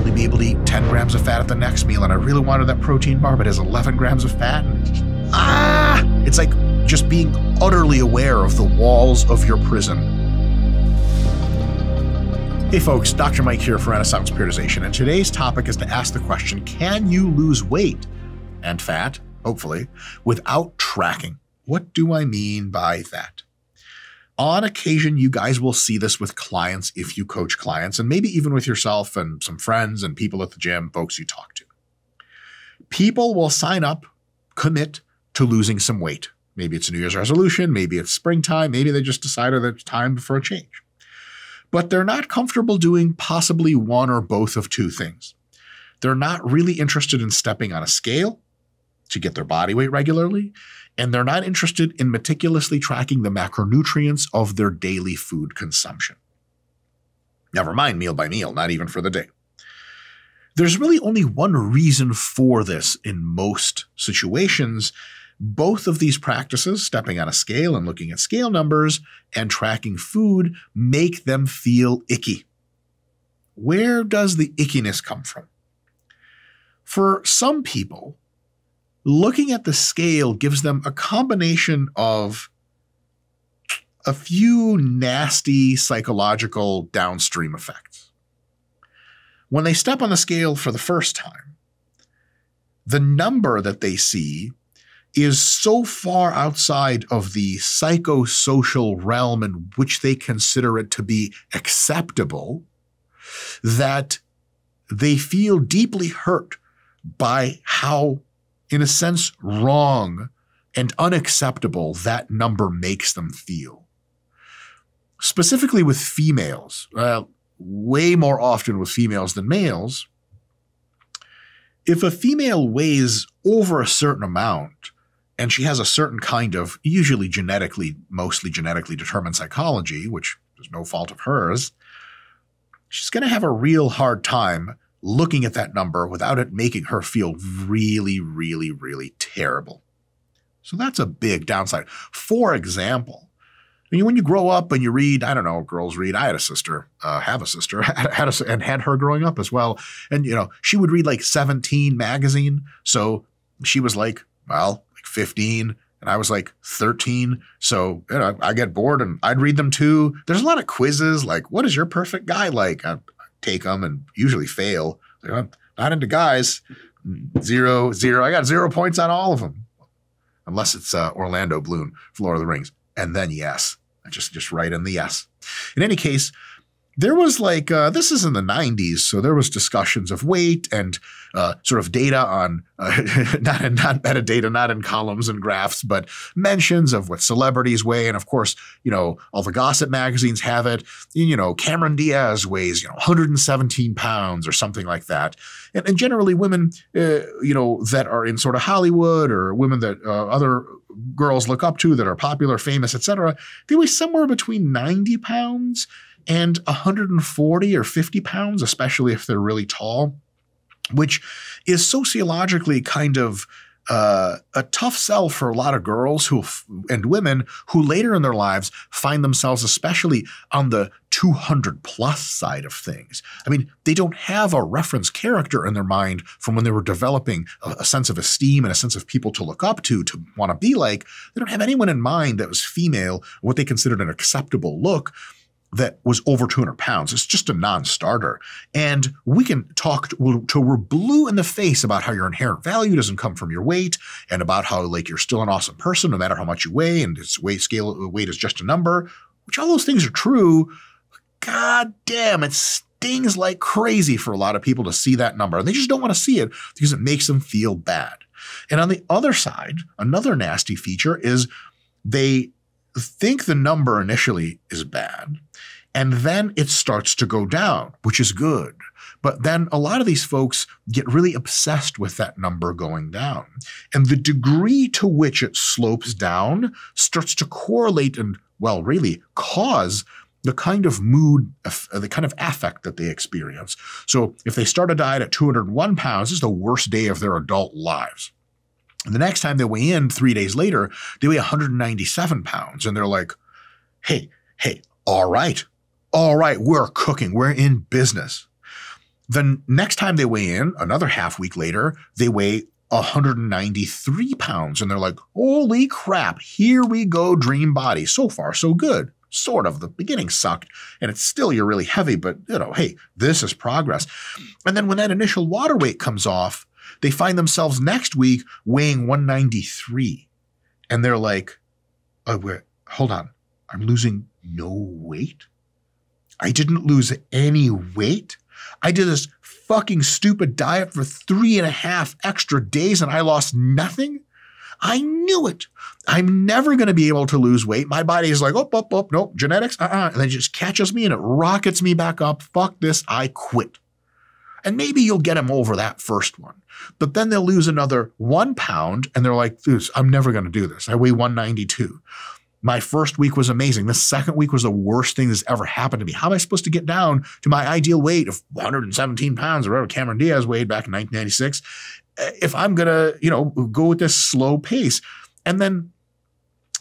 only be able to eat 10 grams of fat at the next meal, and I really wanted that protein bar, but it has 11 grams of fat. And, it's like just being utterly aware of the walls of your prison. Hey folks, Dr. Mike here for Renaissance Periodization, and today's topic is to ask the question, can you lose weight and fat, hopefully, without tracking? What do I mean by that? On occasion, you guys will see this with clients if you coach clients, and maybe even with yourself and some friends and people at the gym, folks you talk to. People will sign up, commit to losing some weight. Maybe it's a New Year's resolution, maybe it's springtime, maybe they just decided that it's time for a change. But they're not comfortable doing possibly one or both of two things. They're not really interested in stepping on a scale to get their body weight regularly, and they're not interested in meticulously tracking the macronutrients of their daily food consumption. Never mind meal by meal, not even for the day. There's really only one reason for this in most situations. Both of these practices, stepping on a scale and looking at scale numbers and tracking food, make them feel icky. Where does the ickiness come from? For some people, looking at the scale gives them a combination of a few nasty psychological downstream effects. When they step on the scale for the first time, the number that they see is so far outside of the psychosocial realm in which they consider it to be acceptable that they feel deeply hurt by how, in a sense, wrong and unacceptable that number makes them feel. Specifically with females, way more often with females than males, if a female weighs over a certain amount and she has a certain kind of, usually mostly genetically determined psychology, which is no fault of hers, she's going to have a real hard time looking at that number without it making her feel really, really, really terrible. So that's a big downside. For example, when you grow up and you read, I don't know, girls read, I had a sister, have a sister, and had her growing up as well. And, she would read like 17 magazine. So she was like, 15, and I was like 13. So, I get bored and I'd read them too. There's a lot of quizzes like, what is your perfect guy like? I take them and usually fail. I'm not into guys. 0, 0. I got 0 points on all of them. Unless it's Orlando Bloom, Lord of the Rings. And then yes. I just write in the yes. In any case, there was like, this is in the 90s, so there was discussions of weight and sort of data on, not metadata, not in columns and graphs, but mentions of what celebrities weigh. And of course, all the gossip magazines have it. Cameron Diaz weighs, 117 pounds or something like that. And generally women, that are in sort of Hollywood or women that other girls look up to that are popular, famous, etc., they weigh somewhere between 90 pounds and 140 or 50 pounds, especially if they're really tall, which is sociologically kind of a tough sell for a lot of girls and women who later in their lives find themselves especially on the 200 plus side of things. I mean, they don't have a reference character in their mind from when they were developing a sense of esteem and a sense of people to look up to want to be like. They don't have anyone in mind that was female, what they considered an acceptable look, that was over 200 pounds. It's just a non-starter. And we can talk till we're blue in the face about how your inherent value doesn't come from your weight and about how like you're still an awesome person no matter how much you weigh and weight is just a number, which all those things are true. God damn, it stings like crazy for a lot of people to see that number. And they just don't want to see it because it makes them feel bad. And on the other side, another nasty feature is they think the number initially is bad, and then it starts to go down, which is good. But then a lot of these folks get really obsessed with that number going down. And the degree to which it slopes down starts to correlate and, well, really cause the kind of mood, the kind of affect that they experience. So if they start a diet at 201 pounds, this is the worst day of their adult lives. And the next time they weigh in 3 days later, they weigh 197 pounds. And they're like, hey, all right, we're cooking. We're in business. Then next time they weigh in, another half week later, they weigh 193 pounds. And they're like, holy crap, here we go, dream body. So far, so good. Sort of. The beginning sucked, and it's still, you're really heavy, but hey, this is progress. And then when that initial water weight comes off, they find themselves next week weighing 193. And they're like, oh, wait, hold on. I'm losing no weight? I didn't lose any weight? I did this fucking stupid diet for 3.5 extra days and I lost nothing? I knew it. I'm never going to be able to lose weight. My body is like, oh, nope, genetics, and then it just catches me and it rockets me back up. Fuck this, I quit. And maybe you'll get them over that first one. But then they'll lose another 1 pound and they're like, I'm never going to do this. I weigh 192. My first week was amazing. The second week was the worst thing that's ever happened to me. How am I supposed to get down to my ideal weight of 117 pounds or whatever Cameron Diaz weighed back in 1996 if I'm going to, go with this slow pace? And then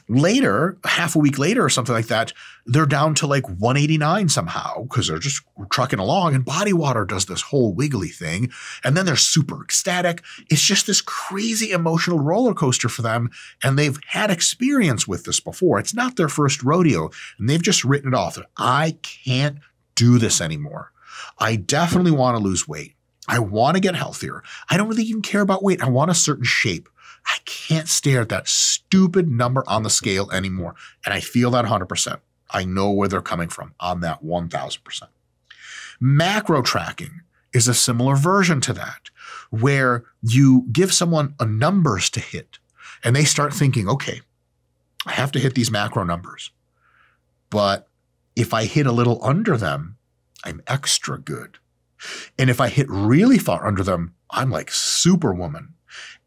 later, half a week later or something like that, they're down to like 189 somehow because they're just trucking along, and body water does this whole wiggly thing. And then they're super ecstatic. It's just this crazy emotional roller coaster for them. And they've had experience with this before. It's not their first rodeo, and they've just written it off. I can't do this anymore. I definitely want to lose weight. I want to get healthier. I don't really even care about weight. I want a certain shape. I can't stare at that stupid number on the scale anymore. And I feel that 100%. I know where they're coming from on that 1000%. Macro tracking is a similar version to that, where you give someone a numbers to hit and they start thinking, okay, I have to hit these macro numbers. But if I hit a little under them, I'm extra good. And if I hit really far under them, I'm like Superwoman.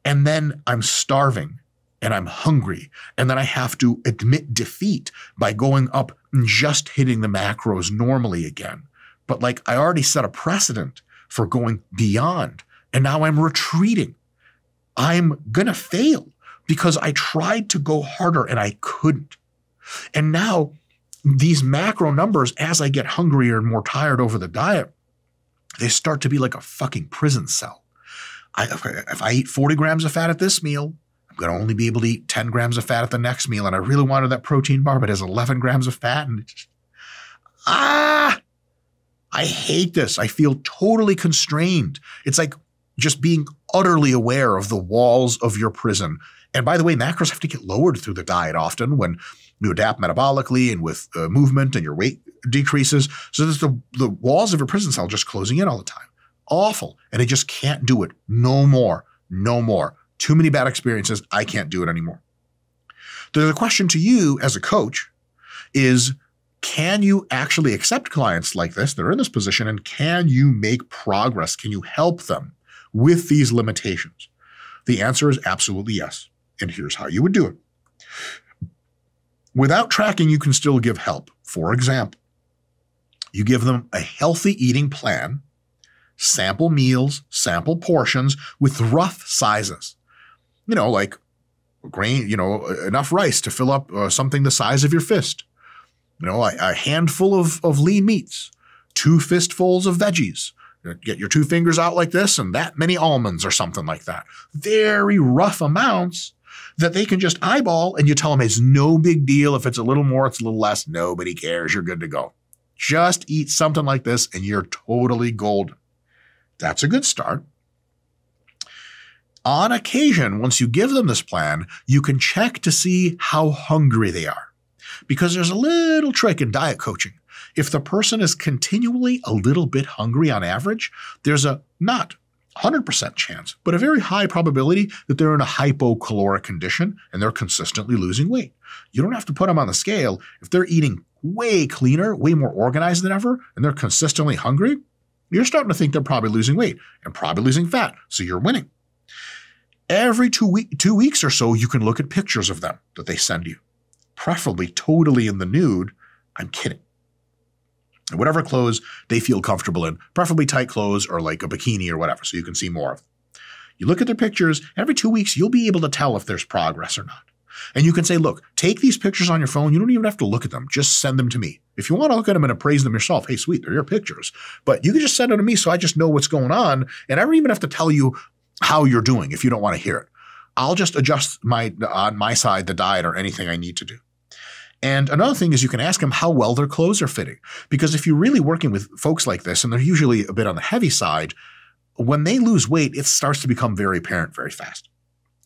And then I'm starving and I'm hungry. And then I have to admit defeat by going up and just hitting the macros normally again. But like I already set a precedent for going beyond, and now I'm retreating. I'm going to fail because I tried to go harder and I couldn't. And now these macro numbers, as I get hungrier and more tired over the diet, they start to be like a fucking prison cell. If I eat 40 grams of fat at this meal, I'm going to only be able to eat 10 grams of fat at the next meal. And I really wanted that protein bar, but it has 11 grams of fat. And it's just, I hate this. I feel totally constrained. It's like just being utterly aware of the walls of your prison. And by the way, macros have to get lowered through the diet often when you adapt metabolically and with movement and your weight decreases. So there's the walls of your prison cell just closing in all the time. Awful. And I just can't do it. No more. No more. Too many bad experiences. I can't do it anymore. The question to you as a coach is, can you actually accept clients like this that are in this position, and can you make progress? Can you help them with these limitations? The answer is absolutely yes. And here's how you would do it. Without tracking, you can still give help. For example, you give them a healthy eating plan, sample meals, sample portions with rough sizes. Like grain, enough rice to fill up something the size of your fist. A handful of lean meats, 2 fistfuls of veggies. Get your 2 fingers out like this and that many almonds or something like that. Very rough amounts that they can just eyeball, and you tell them it's no big deal. If it's a little more, it's a little less. Nobody cares. You're good to go. Just eat something like this and you're totally golden. That's a good start. On occasion, once you give them this plan, you can check to see how hungry they are. Because there's a little trick in diet coaching. If the person is continually a little bit hungry on average, there's a not 100% chance, but a very high probability that they're in a hypocaloric condition and they're consistently losing weight. You don't have to put them on the scale. If they're eating way cleaner, way more organized than ever, and they're consistently hungry, you're starting to think they're probably losing weight and probably losing fat, so you're winning. Every 2 weeks or so, you can look at pictures of them that they send you, preferably totally in the nude. I'm kidding. And whatever clothes they feel comfortable in, preferably tight clothes or like a bikini or whatever, so you can see more of them. You look at their pictures, every 2 weeks, you'll be able to tell if there's progress or not. And you can say, look, take these pictures on your phone. You don't even have to look at them. Just send them to me. If you want to look at them and appraise them yourself, hey, sweet, they're your pictures. But you can just send them to me so I just know what's going on. And I don't even have to tell you how you're doing if you don't want to hear it. I'll just adjust on my side the diet or anything I need to do. And another thing is you can ask them how well their clothes are fitting. Because if you're really working with folks like this, and they're usually a bit on the heavy side, when they lose weight, it starts to become very apparent very fast.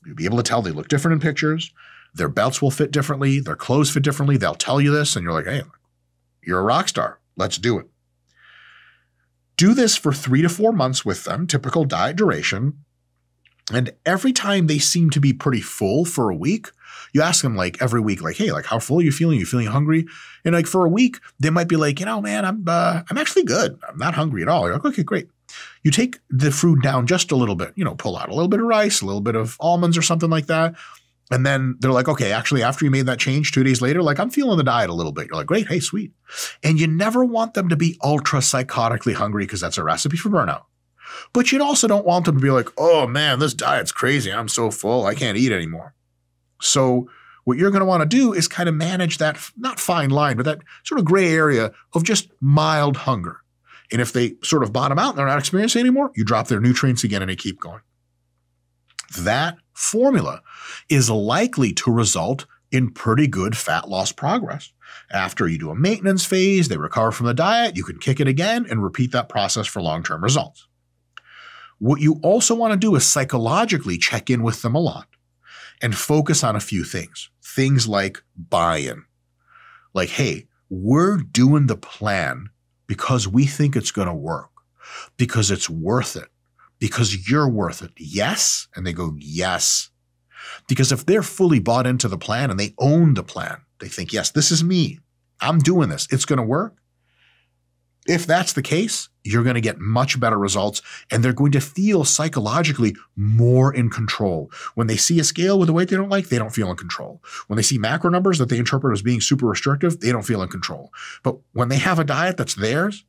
You'll be able to tell they look different in pictures. Their belts will fit differently. Their clothes fit differently. They'll tell you this, and you're like, hey, you're a rock star. Let's do it. Do this for 3 to 4 months with them, typical diet duration. And every time they seem to be pretty full for a week, you ask them like every week, like, hey, like how full are you feeling? You feeling hungry? And like for a week, they might be like, man, I'm actually good. I'm not hungry at all. You're like, okay, great. You take the food down just a little bit, pull out a little bit of rice, a little bit of almonds or something like that. And then they're like, okay, actually, after you made that change 2 days later, like I'm feeling the diet a little bit. You're like, great. Hey, sweet. And you never want them to be ultra psychotically hungry because that's a recipe for burnout. But you also don't want them to be like, oh man, this diet's crazy. I'm so full. I can't eat anymore. So what you're going to want to do is kind of manage that, not fine line, but that sort of gray area of just mild hunger. And if they sort of bottom out and they're not experiencing it anymore, you drop their nutrients again and they keep going. That formula is likely to result in pretty good fat loss progress. After you do a maintenance phase, they recover from the diet, you can kick it again and repeat that process for long-term results. What you also want to do is psychologically check in with them a lot and focus on a few things. Things like buy-in. Like, hey, we're doing the plan because we think it's going to work, because it's worth it, because you're worth it. Yes? And they go, yes. Because if they're fully bought into the plan and they own the plan, they think, yes, this is me. I'm doing this. It's going to work. If that's the case, you're going to get much better results and they're going to feel psychologically more in control. When they see a scale with a weight they don't like, they don't feel in control. When they see macro numbers that they interpret as being super restrictive, they don't feel in control. But when they have a diet that's theirs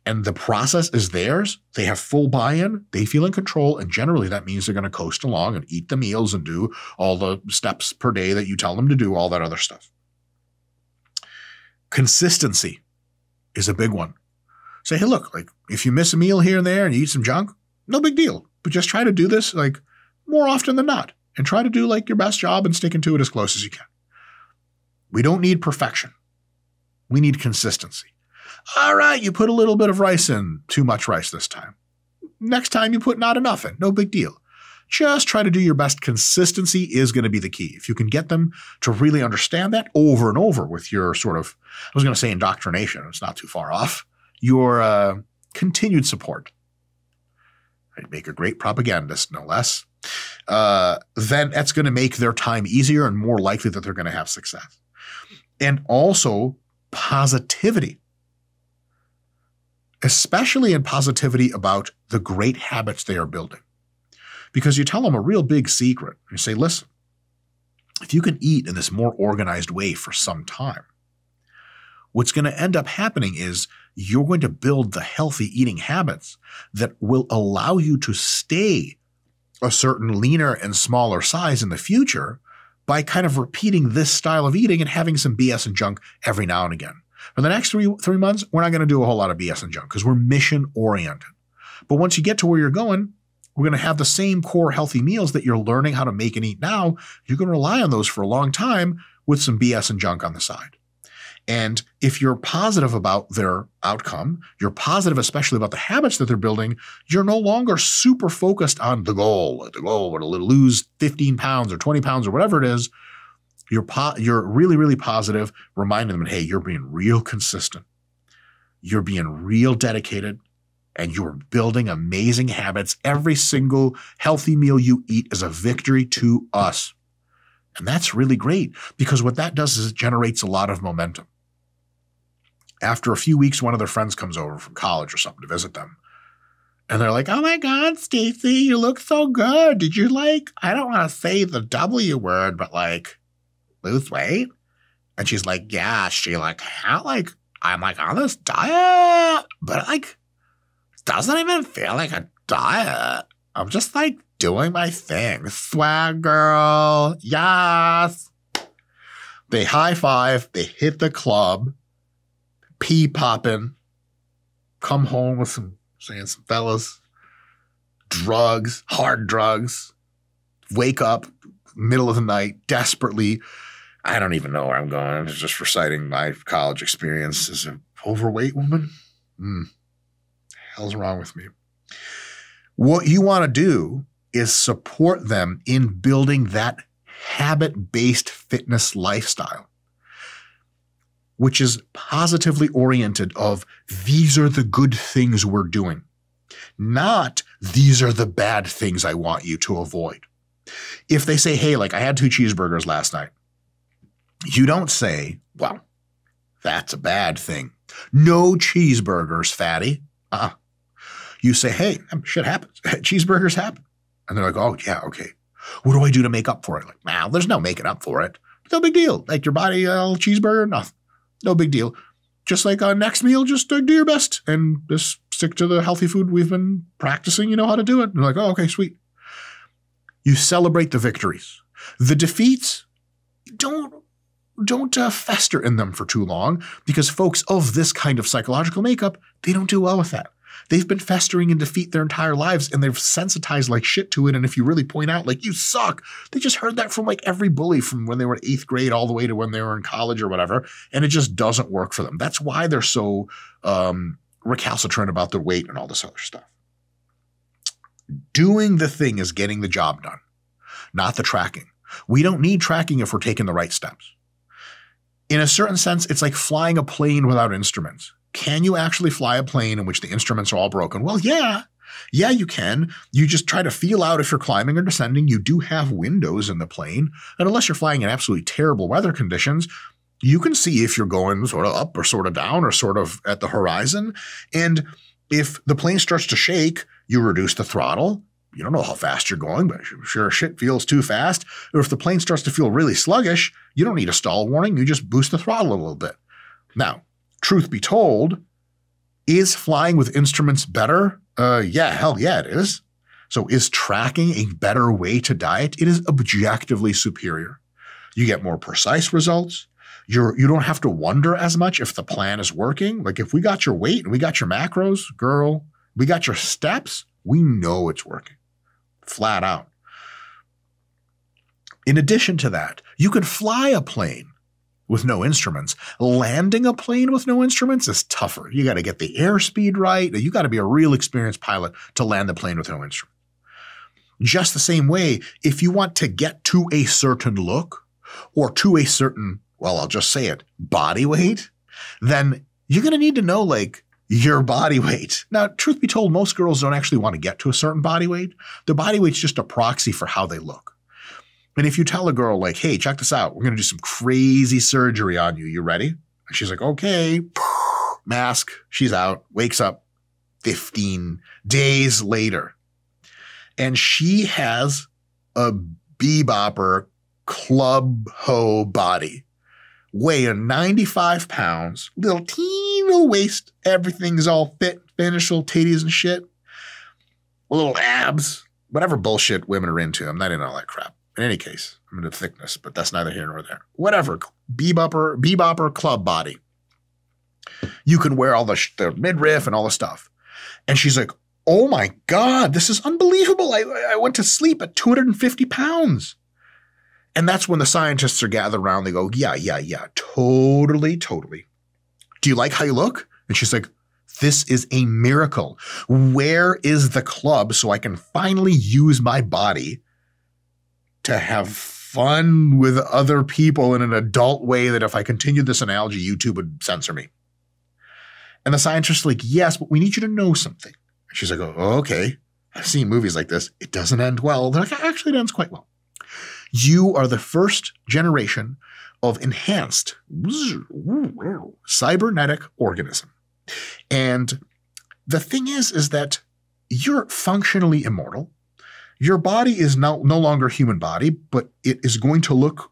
and the process is theirs, they have full buy-in, they feel in control, and generally that means they're going to coast along and eat the meals and do all the steps per day that you tell them to do, all that other stuff. Consistency is a big one. Say, hey, look, like if you miss a meal here and there and you eat some junk, no big deal. But just try to do this like more often than not and try to do like your best job and sticking to it as close as you can. We don't need perfection. We need consistency. All right, you put a little bit of rice in, too much rice this time. Next time you put not enough in, no big deal. Just try to do your best. Consistency is going to be the key. If you can get them to really understand that over and over with your sort of, I was going to say indoctrination, it's not too far off, your continued support. I'd make a great propagandist, no less. Then that's going to make their time easier and more likely that they're going to have success. And also positivity, especially in positivity about the great habits they are building. Because you tell them a real big secret. You say, listen, if you can eat in this more organized way for some time, what's going to end up happening is you're going to build the healthy eating habits that will allow you to stay a certain leaner and smaller size in the future by kind of repeating this style of eating and having some BS and junk every now and again. For the next three months, we're not going to do a whole lot of BS and junk because we're mission oriented. But once you get to where you're going, we're going to have the same core healthy meals that you're learning how to make and eat now. You're going to rely on those for a long time with some BS and junk on the side. And if you're positive about their outcome, you're positive especially about the habits that they're building, you're no longer super focused on the goal to lose 15 pounds or 20 pounds or whatever it is. You're really, really positive, reminding them, hey, you're being real consistent. You're being real dedicated, and you're building amazing habits. Every single healthy meal you eat is a victory to us. And that's really great because what that does is it generates a lot of momentum. After a few weeks, one of their friends comes over from college or something to visit them. And they're like, oh my God, Stacy, you look so good. Did you I don't want to say the W word, but lose weight? And she's like, yeah, I'm on this diet, but it doesn't even feel like a diet. I'm just doing my thing. Swag girl. Yes. They high five, they hit the club, pee popping, come home with some fellas, drugs, hard drugs, wake up middle of the night, desperately. I don't even know where I'm going. I'm just reciting my college experience as an overweight woman. Hell's wrong with me? What you want to do is support them in building that habit-based fitness lifestyle, which is positively oriented of these are the good things we're doing, not these are the bad things I want you to avoid. If they say, hey, like I had 2 cheeseburgers last night, you don't say, well, that's a bad thing. No cheeseburgers, fatty. You say, hey, shit happens. Cheeseburgers happen. And they're like, oh, yeah, okay. What do I do to make up for it? Like, wow, there's no making up for it. No big deal. Like your body, cheeseburger, nothing. No big deal. Just like next meal, just do your best and just stick to the healthy food we've been practicing. You know how to do it. And they're like, oh, okay, sweet. You celebrate the victories. The defeats, don't fester in them for too long, because folks of this kind of psychological makeup, they don't do well with that. They've been festering in defeat their entire lives, and they've sensitized like shit to it. And if you really point out, like, you suck, they just heard that from like every bully from when they were in 8th grade all the way to when they were in college or whatever. And it just doesn't work for them. That's why they're so recalcitrant about their weight and all this other stuff. Doing the thing is getting the job done, not the tracking. We don't need tracking if we're taking the right steps. In a certain sense, it's like flying a plane without instruments. Can you actually fly a plane in which the instruments are all broken? Well, yeah. Yeah, you can. You just try to feel out if you're climbing or descending. You do have windows in the plane. And unless you're flying in absolutely terrible weather conditions, you can see if you're going sort of up or sort of down or sort of at the horizon. And if the plane starts to shake, you reduce the throttle. You don't know how fast you're going, but sure shit feels too fast. Or if the plane starts to feel really sluggish, you don't need a stall warning. You just boost the throttle a little bit. Now, truth be told, is flying with instruments better? Yeah, hell yeah, it is. So is tracking a better way to diet? It is objectively superior. You get more precise results. You don't have to wonder as much if the plan is working. Like if we got your weight and we got your macros, girl, we got your steps, we know it's working. Flat out. In addition to that, you could fly a plane with no instruments. Landing a plane with no instruments is tougher. You got to get the airspeed right. You got to be a real experienced pilot to land the plane with no instrument. Just the same way, if you want to get to a certain look or to a certain, well, I'll just say it, body weight, then you're going to need to know like your body weight. Now, truth be told, most girls don't actually want to get to a certain body weight. Their body weight's just a proxy for how they look. And if you tell a girl like, hey, check this out, we're going to do some crazy surgery on you. You ready? And she's like, okay, mask. She's out, wakes up 15 days later. And she has a bebopper club hoe body, weighing 95 pounds, little teeny little waist. Everything's all fit, finished, little titties and shit. Little abs, whatever bullshit women are into. I'm not into all that crap. In any case, I'm into thickness, but that's neither here nor there. Whatever, bebopper club body. You can wear all the midriff and all the stuff. And she's like, oh my God, this is unbelievable. I went to sleep at 250 pounds. And that's when the scientists are gathered around. They go, yeah, totally. Do you like how you look? And she's like, this is a miracle. Where is the club so I can finally use my body to have fun with other people in an adult way that if I continued this analogy, YouTube would censor me? And the scientists are like, yes, but we need you to know something. She's like, oh, okay. I've seen movies like this. It doesn't end well. They're like, actually, it ends quite well. You are the first generation of enhanced cybernetic organism. And the thing is that you're functionally immortal. Your body is no longer a human body, but it is going to look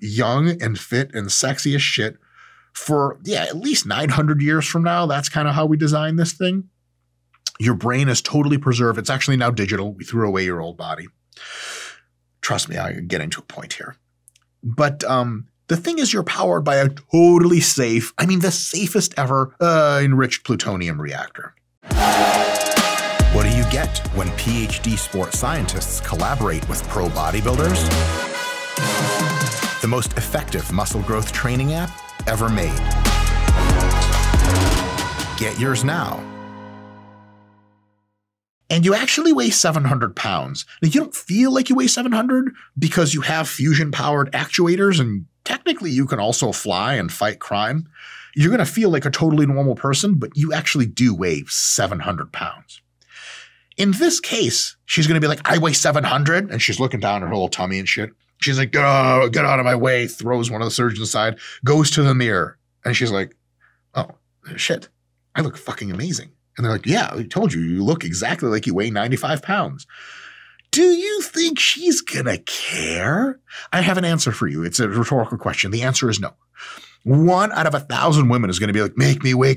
young and fit and sexy as shit for, at least 900 years from now. That's kind of how we designed this thing. Your brain is totally preserved. It's actually now digital. We threw away your old body. Trust me, I'm getting to a point here. But the The thing is, you're powered by a totally safe, I mean the safest ever, enriched plutonium reactor. What do you get when PhD sports scientists collaborate with pro bodybuilders? The most effective muscle growth training app ever made. Get yours now. And you actually weigh 700 pounds. Now, you don't feel like you weigh 700 because you have fusion-powered actuators, and technically you can also fly and fight crime. You're going to feel like a totally normal person, but you actually do weigh 700 pounds. In this case, she's going to be like, I weigh 700, and she's looking down at her little tummy and shit. She's like, get out of my way, throws one of the surgeons aside, goes to the mirror, and she's like, oh, shit, I look fucking amazing. And they're like, yeah, I told you, you look exactly like you weigh 95 pounds. Do you think she's gonna care? I have an answer for you. It's a rhetorical question. The answer is no. 1 out of 1,000 women is gonna be like, make me weigh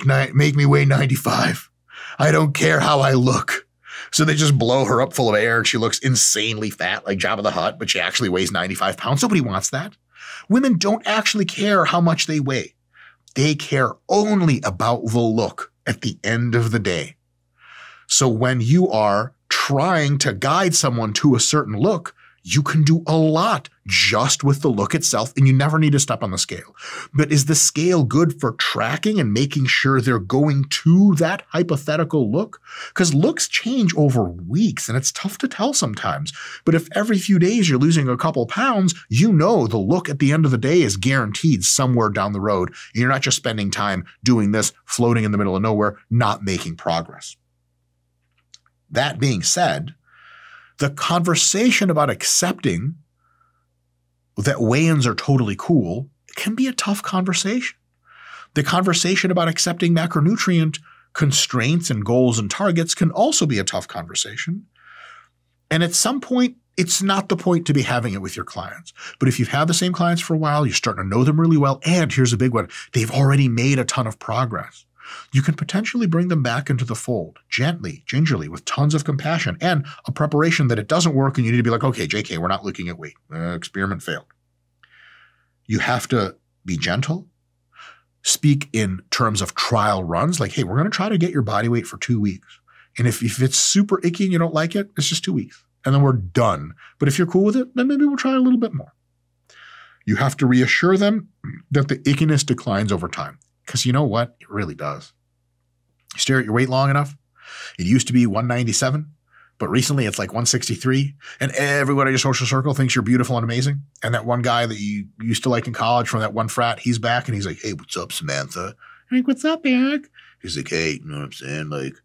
95. I don't care how I look. So they just blow her up full of air and she looks insanely fat like Jabba the Hutt, but she actually weighs 95 pounds. Nobody wants that. Women don't actually care how much they weigh. They care only about the look at the end of the day. So when you are trying to guide someone to a certain look, you can do a lot just with the look itself, and you never need to step on the scale. But is the scale good for tracking and making sure they're going to that hypothetical look? Because looks change over weeks, and it's tough to tell sometimes. But if every few days you're losing a couple pounds, you know the look at the end of the day is guaranteed somewhere down the road. And you're not just spending time doing this, floating in the middle of nowhere, not making progress. That being said, the conversation about accepting that weigh-ins are totally cool can be a tough conversation. The conversation about accepting macronutrient constraints and goals and targets can also be a tough conversation. And at some point, it's not the point to be having it with your clients. But if you've had the same clients for a while, you're starting to know them really well, and here's a big one, they've already made a ton of progress. You can potentially bring them back into the fold, gently, gingerly, with tons of compassion and a preparation that it doesn't work and you need to be like, okay, JK, we're not looking at weight. Experiment failed. You have to be gentle, speak in terms of trial runs, like, hey, we're going to try to get your body weight for 2 weeks. And if it's super icky and you don't like it, it's just 2 weeks. And then we're done. But if you're cool with it, then maybe we'll try a little bit more. You have to reassure them that the ickiness declines over time. Because you know what? It really does. You stare at your weight long enough, it used to be 197, but recently it's like 163, and everyone in your social circle thinks you're beautiful and amazing. And that one guy that you used to like in college from that one frat, he's back, and he's like, hey, what's up, Samantha? I'm like, what's up, Eric? He's like, hey, you know what I'm saying? Like,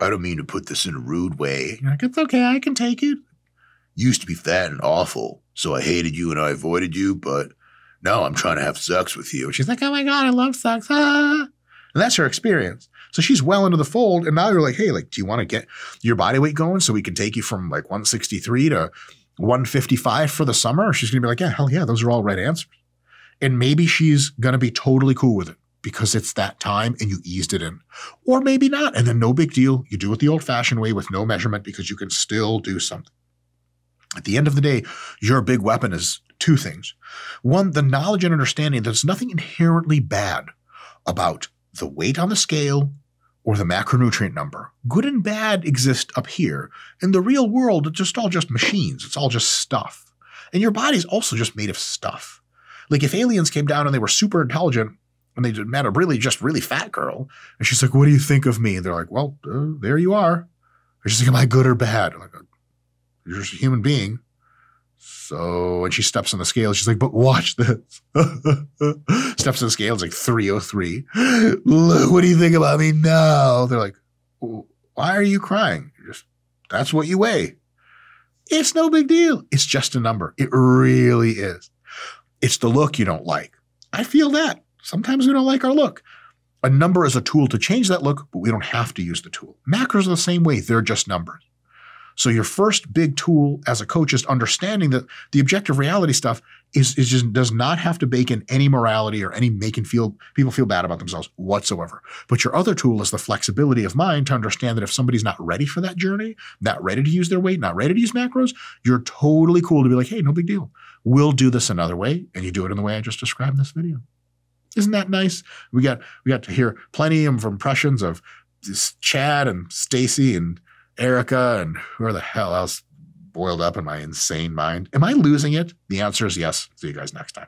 I don't mean to put this in a rude way. You're like, it's okay, I can take it. Used to be fat and awful, so I hated you and I avoided you, but no, I'm trying to have sex with you. And she's like, oh my God, I love sex. Ah. And that's her experience. So she's well into the fold. And now you're like, hey, like, do you want to get your body weight going so we can take you from like 163 to 155 for the summer? She's going to be like, yeah, hell yeah, those are all right answers. And maybe she's going to be totally cool with it because it's that time and you eased it in. Or maybe not. And then no big deal. You do it the old fashioned way with no measurement because you can still do something. At the end of the day, your big weapon is 2 things. 1, the knowledge and understanding that there's nothing inherently bad about the weight on the scale or the macronutrient number. Good and bad exist up here. In the real world, it's all just machines. It's all just stuff. And your body's also just made of stuff. Like if aliens came down and they were super intelligent and they met a really fat girl, and she's like, what do you think of me? And they're like, well, there you are. And she's like, am I good or bad? I'm like, you're just a human being. So, and she steps on the scale. She's like, but watch this. Steps on the scale. It's like 303. Look, what do you think about me now? They're like, why are you crying? That's what you weigh. It's no big deal. It's just a number. It really is. It's the look you don't like. I feel that. Sometimes we don't like our look. A number is a tool to change that look, but we don't have to use the tool. Macros are the same way. They're just numbers. So your first big tool as a coach is understanding that the objective reality stuff is just does not have to bake in any morality or any making people feel bad about themselves whatsoever. But your other tool is the flexibility of mind to understand that if somebody's not ready for that journey, not ready to use their weight, not ready to use macros, you're totally cool to be like, hey, no big deal. We'll do this another way. And you do it in the way I just described in this video. Isn't that nice? We got to hear plenty of impressions of this Chad and Stacy and Erica and whoever the hell else boiled up in my insane mind. Am I losing it? The answer is yes. See you guys next time.